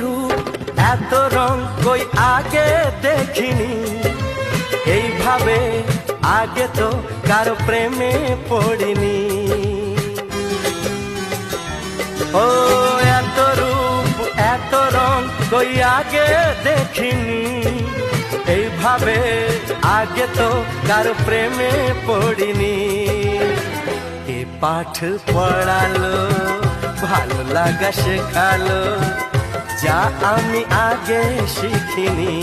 রূপ এত রং কই আগে দেখিনি, এইভাবে আগে তো কারো প্রেমে পড়িনি। ও এত রূপ এত রং কই আগে দেখিনি, এইভাবে আগে তো কারো প্রেমে পড়িনি। এ পাঠ পড়ালো, ভালো লাগা শেখালো, যা আমি আগে শিখিনি।